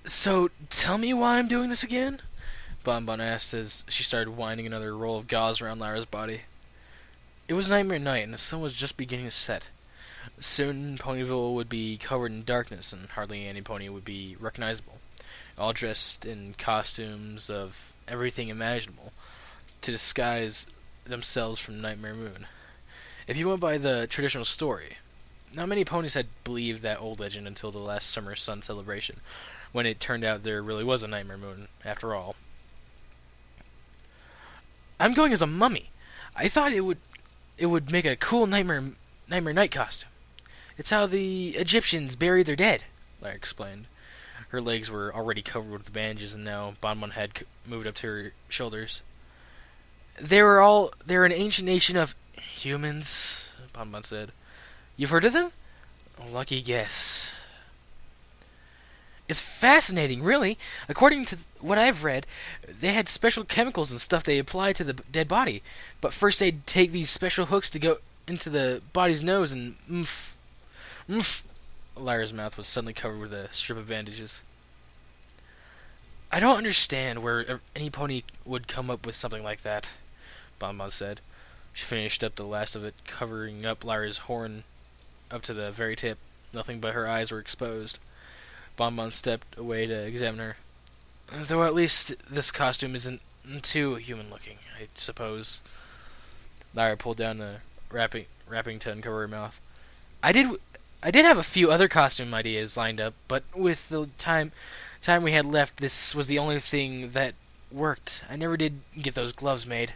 So, tell me why I'm doing this again? Bonbon asked as she started winding another roll of gauze around Lyra's body. It was nightmare night, and the sun was just beginning to set. Soon, Ponyville would be covered in darkness, and hardly any pony would be recognizable, all dressed in costumes of everything imaginable to disguise themselves from Nightmare Moon. If you went by the traditional story, not many ponies had believed that old legend until the last summer sun celebration, when it turned out there really was a Nightmare Moon, after all. I'm going as a mummy. I thought it would make a cool nightmare night costume. It's how the Egyptians buried their dead, Lara explained. Her legs were already covered with bandages, and now Bonbon had moved up to her shoulders. They're an ancient nation of humans, Bonbon said. You've heard of them? Lucky guess. It's fascinating, really. According to what I've read, they had special chemicals and stuff they applied to the dead body. But first they'd take these special hooks to go into the body's nose and oomph. Lyra's mouth was suddenly covered with a strip of bandages. I don't understand where any pony would come up with something like that, Bonbon said. She finished up the last of it, covering up Lyra's horn up to the very tip. Nothing but her eyes were exposed. Bonbon stepped away to examine her. Though at least this costume isn't too human-looking, I suppose. Lyra pulled down the wrapping to uncover her mouth. I did I did have a few other costume ideas lined up, but with the time we had left, this was the only thing that worked. I never did get those gloves made.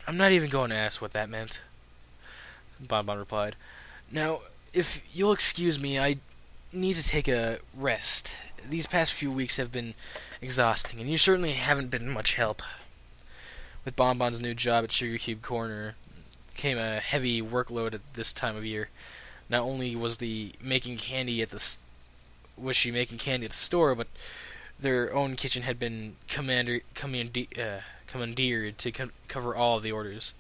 I'm not even going to ask what that meant, Bonbon replied. Now, if you'll excuse me, I need to take a rest. These past few weeks have been exhausting, and you certainly haven't been much help. With Bonbon's new job at Sugar Cube Corner came a heavy workload at this time of year. Not only was she making candy at the store, but their own kitchen had been commandeered to cover all of the orders.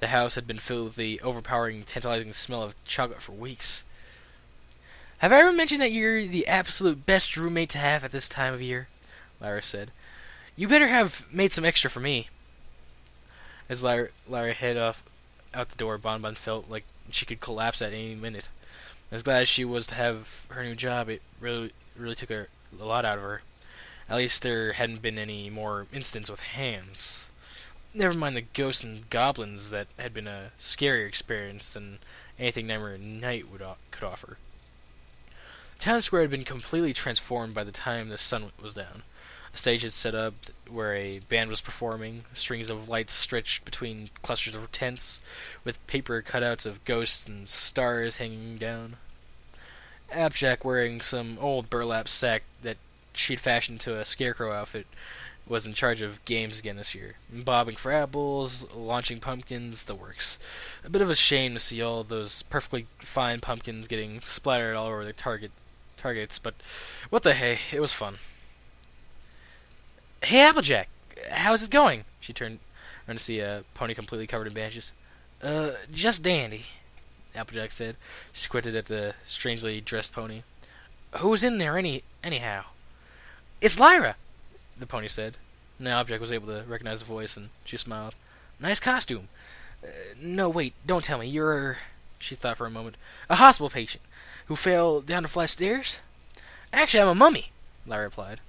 The house had been filled with the overpowering, tantalizing smell of chocolate for weeks. Have I ever mentioned that you're the absolute best roommate to have at this time of year? Lyra said. You better have made some extra for me. As Lyra headed off out the door, Bonbon felt like she could collapse at any minute. As glad as she was to have her new job, it really took a lot out of her. At least there hadn't been any more incidents with hands. Never mind the ghosts and goblins that had been a scarier experience than anything Nightmare Night could offer. Town Square had been completely transformed by the time the sun was down. A stage had set up where a band was performing, strings of lights stretched between clusters of tents, with paper cutouts of ghosts and stars hanging down. Applejack, wearing some old burlap sack that she'd fashioned into a scarecrow outfit, was in charge of games again this year. Bobbing for apples, launching pumpkins, the works. A bit of a shame to see all those perfectly fine pumpkins getting splattered all over the targets, but what the hey, it was fun. Hey, Applejack, how's it going? She turned around to see a pony completely covered in bandages. Just dandy, Applejack said. She squinted at the strangely dressed pony. Who's in there anyhow? It's Lyra, the pony said. Now Applejack was able to recognize the voice, and she smiled. Nice costume. No, wait, don't tell me. You're... She thought for a moment. A hospital patient who fell down a flight of stairs? Actually, I'm a mummy, Lyra replied.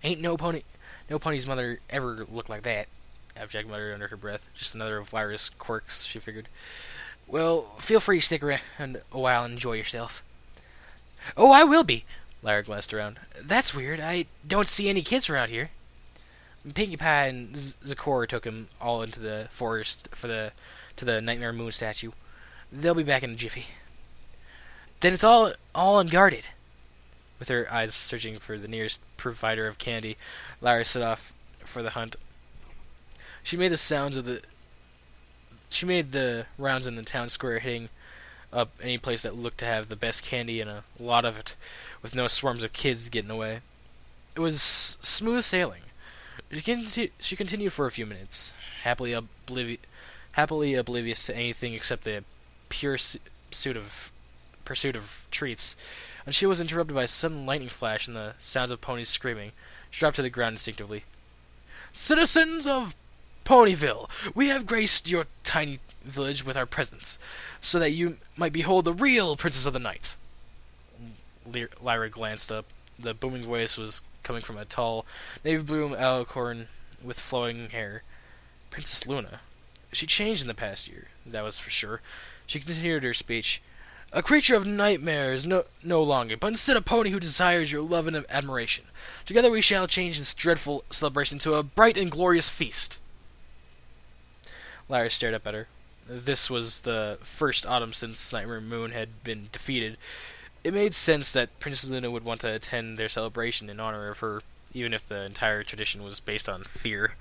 Ain't no pony's mother ever looked like that, Applejack muttered under her breath. Just another of Lyra's quirks, she figured. Well, feel free to stick around a while and enjoy yourself. Oh, I will be, Lyra glanced around. That's weird. I don't see any kids around here. Pinkie Pie and Zakor took him all into the forest to the Nightmare Moon statue. They'll be back in a jiffy. Then it's all unguarded. With her eyes searching for the nearest provider of candy, Lyra set off for the hunt. She made the rounds in the town square, hitting up any place that looked to have the best candy and a lot of it, with no swarms of kids getting away. It was smooth sailing. She continued for a few minutes, happily oblivious to anything except the pure pursuit of treats. When she was interrupted by a sudden lightning flash and the sounds of ponies screaming, she dropped to the ground instinctively. Citizens of Ponyville, we have graced your tiny village with our presence, so that you might behold the real Princess of the Night. Lyra glanced up. The booming voice was coming from a tall, navy blue alicorn with flowing hair. Princess Luna. She changed in the past year, that was for sure. She continued her speech. A creature of nightmares no longer, but instead a pony who desires your love and admiration. Together we shall change this dreadful celebration to a bright and glorious feast. Lyra stared up at her. This was the first autumn since Nightmare Moon had been defeated. It made sense that Princess Luna would want to attend their celebration in honor of her, even if the entire tradition was based on fear.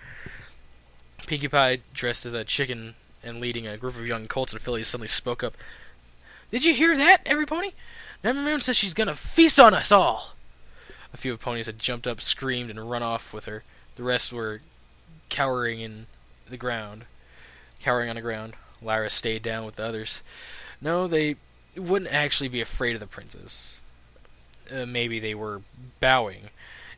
Pinkie Pie, dressed as a chicken and leading a group of young colts and fillies, suddenly spoke up. Did you hear that, every pony? Nightmare Moon says she's gonna feast on us all! A few of the ponies had jumped up, screamed, and run off with her. The rest were cowering on the ground. Lyra stayed down with the others. No, they wouldn't actually be afraid of the princess. Maybe they were bowing.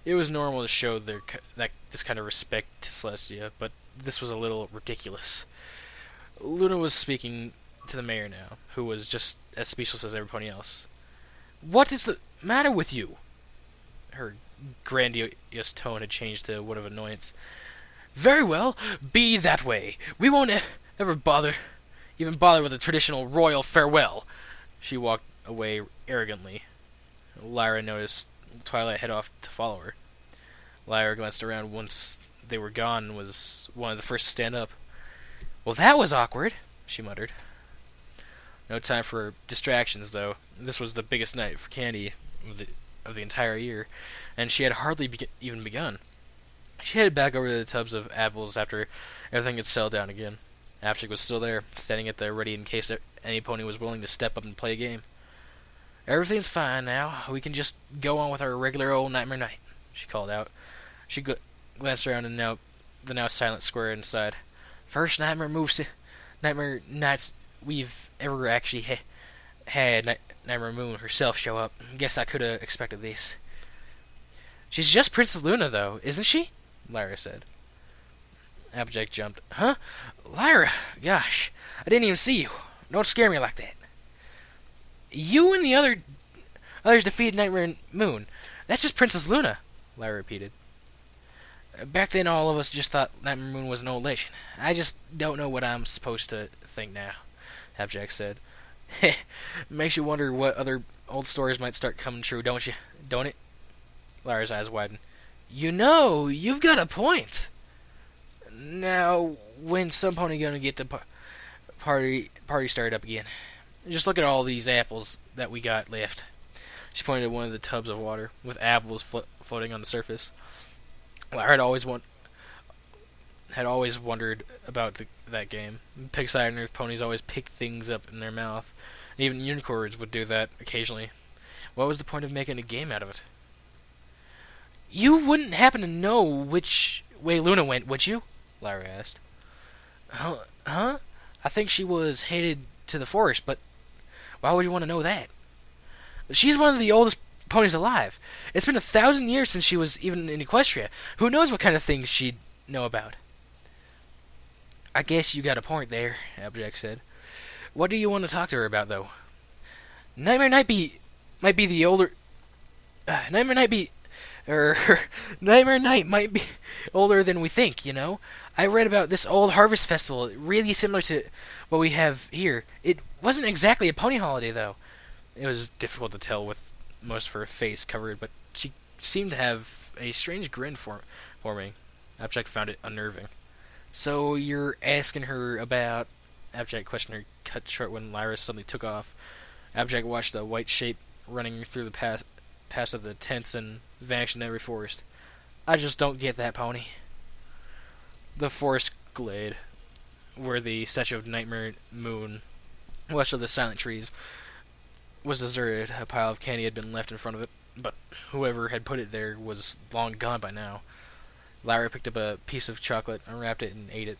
It was normal to show this kind of respect to Celestia, but this was a little ridiculous. Luna was speaking to the mayor now, who was just as speechless as every pony else. What is the matter with you? Her grandiose tone had changed to one of annoyance. Very well, be that way. We won't ever even bother with the traditional royal farewell. She walked away arrogantly. Lyra noticed Twilight head off to follow her. Lyra glanced around once they were gone and was one of the first to stand up. Well, that was awkward, she muttered. No time for distractions, though. This was the biggest night for Candy of the entire year, and she had hardly even begun. She headed back over to the tubs of apples after everything had settled down again. Applejack was still there, standing at the ready in case any pony was willing to step up and play a game. Everything's fine now. We can just go on with our regular old Nightmare Night, she called out. She glanced around and the now silent square inside. First Nightmare Nights we've ever actually had Nightmare Moon herself show up. Guess I could have expected this. She's just Princess Luna, though, isn't she? Lyra said. Applejack jumped. Huh? Lyra, gosh, I didn't even see you. Don't scare me like that. You and the others defeated Nightmare Moon. That's just Princess Luna, Lyra repeated. Back then, all of us just thought Nightmare Moon was an old legend. I just don't know what I'm supposed to think now, Applejack said. Makes you wonder what other old stories might start coming true, don't it? Lyra's eyes widened. You know, you've got a point. Now, when's some pony gonna get the party started up again? Just look at all these apples that we got left. She pointed at one of the tubs of water, with apples floating on the surface. Lyra had always wondered about that game. Pig-side and Earth ponies always picked things up in their mouth. Even unicorns would do that occasionally. What was the point of making a game out of it? You wouldn't happen to know which way Luna went, would you? Lyra asked. Huh? I think she was headed to the forest, but why would you want to know that? She's one of the oldest ponies alive. It's been 1,000 years since she was even in Equestria. Who knows what kind of things she'd know about? I guess you got a point there, Applejack said. What do you want to talk to her about, though? Nightmare Night might be the older... Nightmare Night might be older than we think, you know? I read about this old harvest festival, really similar to what we have here. It wasn't exactly a pony holiday, though. It was difficult to tell with most of her face covered, but she seemed to have a strange grin forming. Applejack found it unnerving. So you're asking her about... Applejack questioned her cut short when Lyra suddenly took off. Applejack watched a white shape running through the past of the tents and vanished in every forest. I just don't get that, pony. The forest glade, where the statue of Nightmare Moon, west of the silent trees, was deserted. A pile of candy had been left in front of it, but whoever had put it there was long gone by now. Lyra picked up a piece of chocolate, unwrapped it, and ate it.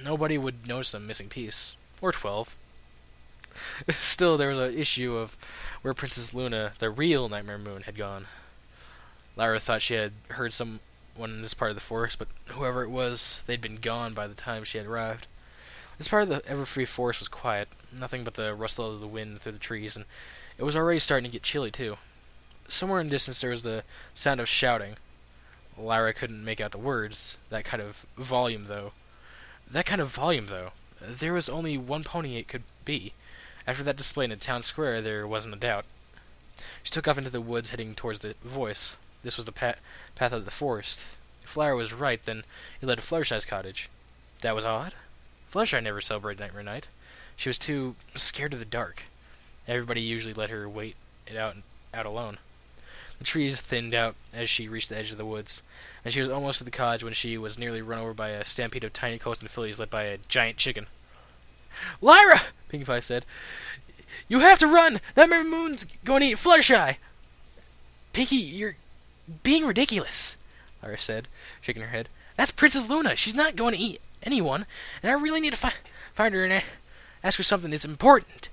Nobody would notice a missing piece. Or 12. Still, there was an issue of where Princess Luna, the real Nightmare Moon, had gone. Lyra thought she had heard someone in this part of the forest, but whoever it was, they'd been gone by the time she had arrived. This part of the Everfree forest was quiet, nothing but the rustle of the wind through the trees, and it was already starting to get chilly, too. Somewhere in the distance there was the sound of shouting. Lyra couldn't make out the words. That kind of volume, though. There was only one pony it could be. After that display in the town square, there wasn't a doubt. She took off into the woods, heading towards the voice. This was the path of the forest. If Lyra was right, then it led to Fluttershy's cottage. That was odd. Fluttershy never celebrated Nightmare Night. She was too scared of the dark. Everybody usually let her wait it out alone. The trees thinned out as she reached the edge of the woods, and she was almost to the cottage when she was nearly run over by a stampede of tiny colts and fillies led by a giant chicken. "Lyra!" Pinkie Pie said. "You have to run! Nightmare Moon's going to eat Fluttershy!" "Pinkie, you're being ridiculous," Lyra said, shaking her head. "That's Princess Luna. She's not going to eat anyone, and I really need to find her and ask her something that's important."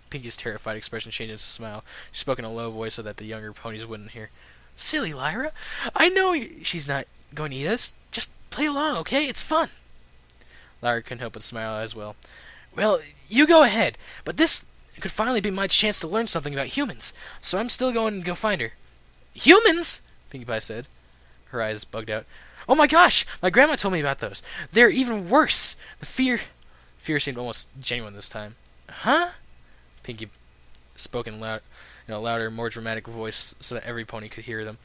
Pinkie's terrified expression changed into a smile. She spoke in a low voice so that the younger ponies wouldn't hear. "Silly Lyra. I know she's not going to eat us. Just play along, okay? It's fun." Lyra couldn't help but smile as well. "Well, you go ahead, but this could finally be my chance to learn something about humans, so I'm still going to go find her." "Humans?" Pinkie Pie said. Her eyes bugged out. "Oh my gosh! My grandma told me about those. They're even worse. The fear seemed almost genuine this time. Huh?" Pinkie spoke in a louder, more dramatic voice so that every pony could hear them.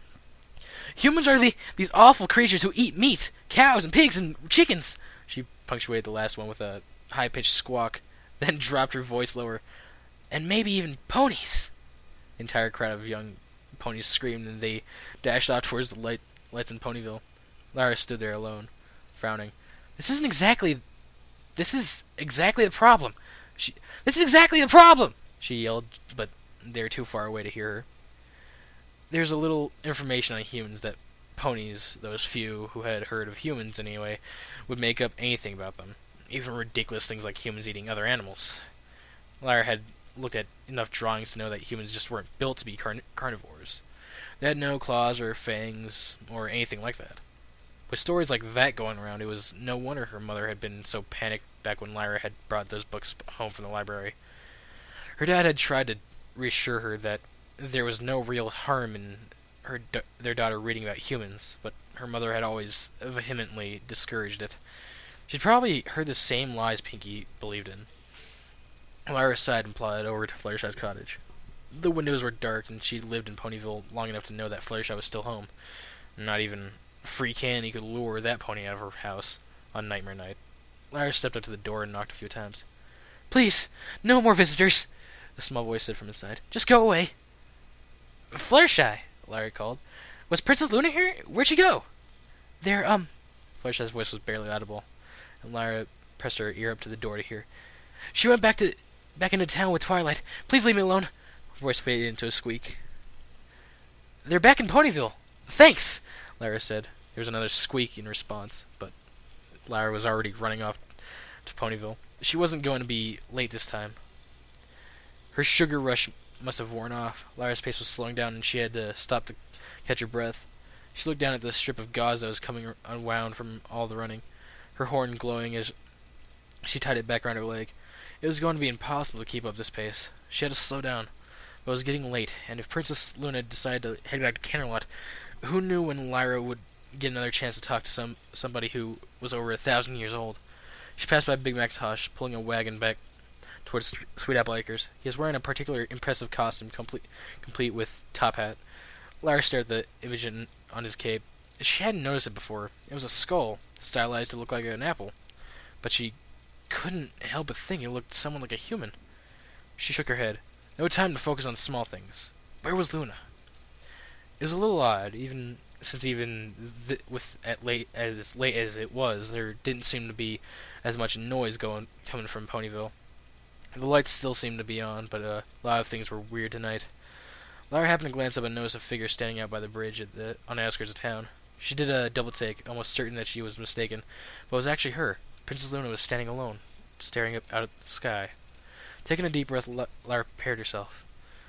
"Humans are these awful creatures who eat meat, cows and pigs and chickens." She punctuated the last one with a high-pitched squawk, then dropped her voice lower. "And maybe even ponies." The entire crowd of young ponies screamed, and they dashed off towards the lights in Ponyville. Lyra stood there alone, frowning. This is exactly the problem. This is exactly the problem!" she yelled, but they were too far away to hear her. There's a little information on humans that ponies, those few who had heard of humans anyway, would make up anything about them, even ridiculous things like humans eating other animals. Lyra had looked at enough drawings to know that humans just weren't built to be carnivores. They had no claws or fangs or anything like that. With stories like that going around, it was no wonder her mother had been so panicked back when Lyra had brought those books home from the library. Her dad had tried to reassure her that there was no real harm in their daughter reading about humans, but her mother had always vehemently discouraged it. She'd probably heard the same lies Pinkie believed in. Lyra sighed and plodded over to Fluttershy's cottage. The windows were dark, and she'd lived in Ponyville long enough to know that Fluttershy was still home. Not even free candy could lure that pony out of her house on Nightmare Night. Lyra stepped up to the door and knocked a few times. "Please, no more visitors," a small voice said from inside. "Just go away." "Fluttershy," Lyra called. "Was Princess Luna here? Where'd she go?" "There, Fluttershy's voice was barely audible, and Lyra pressed her ear up to the door to hear. "She went back into town with Twilight. Please leave me alone." Her voice faded into a squeak. "They're back in Ponyville. Thanks," Lyra said. There was another squeak in response, but Lyra was already running off to Ponyville. She wasn't going to be late this time. Her sugar rush must have worn off. Lyra's pace was slowing down, and she had to stop to catch her breath. She looked down at the strip of gauze that was coming unwound from all the running, her horn glowing as she tied it back around her leg. It was going to be impossible to keep up this pace. She had to slow down. But it was getting late, and if Princess Luna decided to head back to Canterlot, who knew when Lyra would get another chance to talk to somebody who was over 1,000 years old. She passed by Big Macintosh, pulling a wagon back towards Sweet Apple Acres. He was wearing a particularly impressive costume, complete with top hat. Lyra stared at the image on his cape. She hadn't noticed it before. It was a skull, stylized to look like an apple. But she couldn't help but think it looked somewhat like a human. She shook her head. No time to focus on small things. Where was Luna? It was a little odd, since as late as it was, there didn't seem to be as much noise coming from Ponyville. The lights still seemed to be on, but a lot of things were weird tonight. Lyra happened to glance up and notice a figure standing out by the bridge on the outskirts of town. She did a double take, almost certain that she was mistaken, but it was actually her. Princess Luna was standing alone, staring up out at the sky. Taking a deep breath, Lara prepared herself.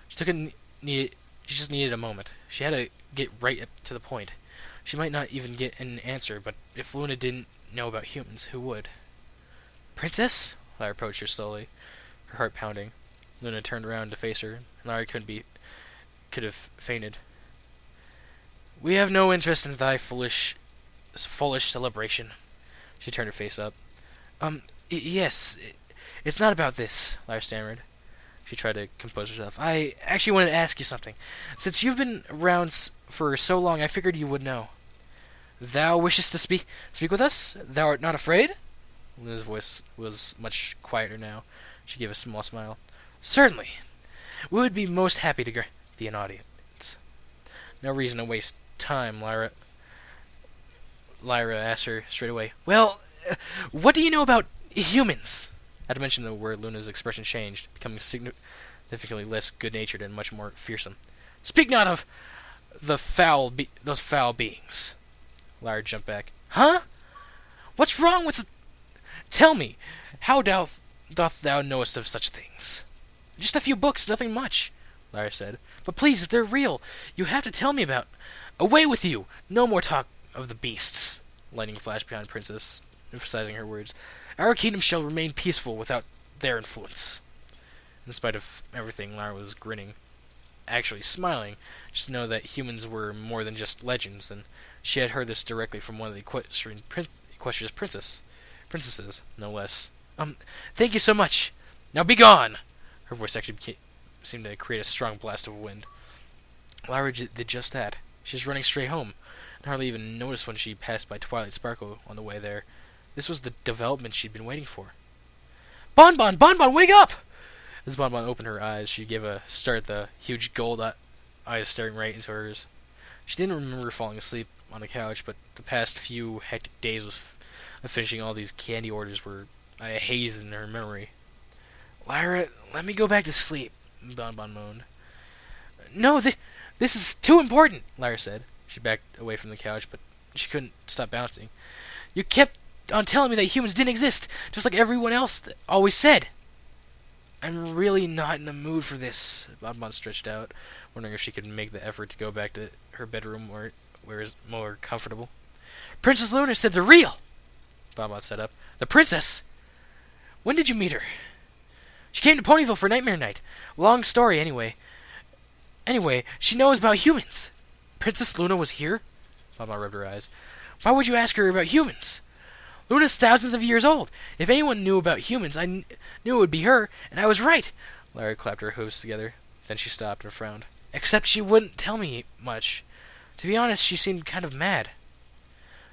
She took a needed. She just needed a moment. She had to get right up to the point. She might not even get an answer, but if Luna didn't know about humans, who would? Princess? Lara approached her slowly, her heart pounding. Luna turned around to face her, and Lara could have fainted. We have no interest in thy foolish celebration. She turned her face up. Yes, it's not about this, Lara stammered. She tried to compose herself. I actually wanted to ask you something. Since you've been around for so long, I figured you would know. Thou wishest to speak with us? Thou art not afraid? Luna's voice was much quieter now. She gave a small smile. Certainly. We would be most happy to grant thee an audience. No reason to waste time, Lyra asked her straight away. Well, what do you know about humans? Not to mention the word, Luna's expression changed, becoming significantly less good-natured and much more fearsome. Speak not of those foul beings. Lyra jumped back. Huh? What's wrong with Tell me, how doth thou knowest of such things? Just a few books, nothing much, Lyra said. But please, if they're real, you have to tell me about. Away with you! No more talk of the beasts. Lightning flashed behind Princess, emphasizing her words. Our kingdom shall remain peaceful without their influence. In spite of everything, Lara was grinning, actually smiling, just to know that humans were more than just legends, and she had heard this directly from one of the equestrian princesses, no less. Thank you so much. Now be gone! Her voice actually seemed to create a strong blast of wind. Lara did just that. She was running straight home, and hardly even noticed when she passed by Twilight Sparkle on the way there. This was the development she'd been waiting for. Bonbon! Bonbon, wake up! As Bonbon opened her eyes, she gave a start at the huge gold eyes staring right into hers. She didn't remember falling asleep on the couch, but the past few hectic days of finishing all these candy orders were a haze in her memory. Lyra, let me go back to sleep, Bonbon moaned. No, this is too important, Lyra said. She backed away from the couch, but she couldn't stop bouncing. You kept on telling me that humans didn't exist, just like everyone else always said. I'm really not in the mood for this, Bonbon stretched out, wondering if she could make the effort to go back to her bedroom where it's more comfortable. Princess Luna said they're real, Bonbon sat up. The princess? When did you meet her? She came to Ponyville for Nightmare Night. Long story, anyway. Anyway, she knows about humans. Princess Luna was here? Bonbon rubbed her eyes. Why would you ask her about humans? Luna's thousands of years old. If anyone knew about humans, I knew it would be her, and I was right. Lara clapped her hooves together. Then she stopped and frowned. Except she wouldn't tell me much. To be honest, she seemed kind of mad.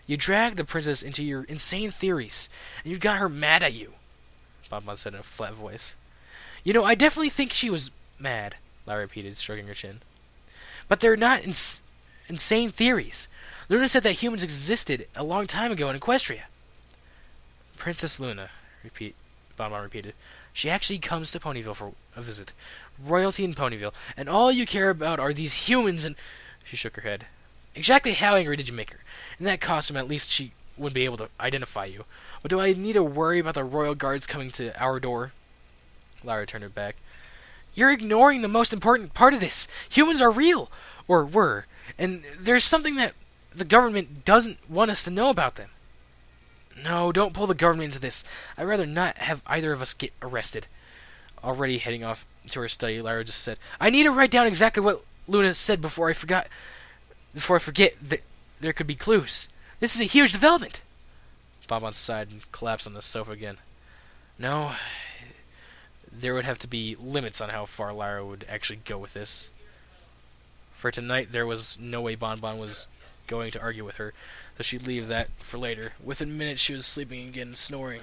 You dragged the princess into your insane theories, and you got her mad at you, Bonbon said in a flat voice. You know, I definitely think she was mad, Lara repeated, stroking her chin. But they're not insane theories. Luna said that humans existed a long time ago in Equestria. Princess Luna, Bonbon repeated. She actually comes to Ponyville for a visit. Royalty in Ponyville, and all you care about are these humans and... She shook her head. Exactly how angry did you make her? In that costume, at least she would be able to identify you. But do I need to worry about the royal guards coming to our door? Lara turned her back. You're ignoring the most important part of this. Humans are real, or were, and there's something that the government doesn't want us to know about them. No, don't pull the government into this. I'd rather not have either of us get arrested. Already heading off to her study, Lyra just said, I need to write down exactly what Luna said before I forget that there could be clues. This is a huge development. Bonbon sighed and collapsed on the sofa again. No, there would have to be limits on how far Lyra would actually go with this. For tonight, there was no way Bonbon was going to argue with her, so she'd leave that for later. Within minutes, she was sleeping again and snoring.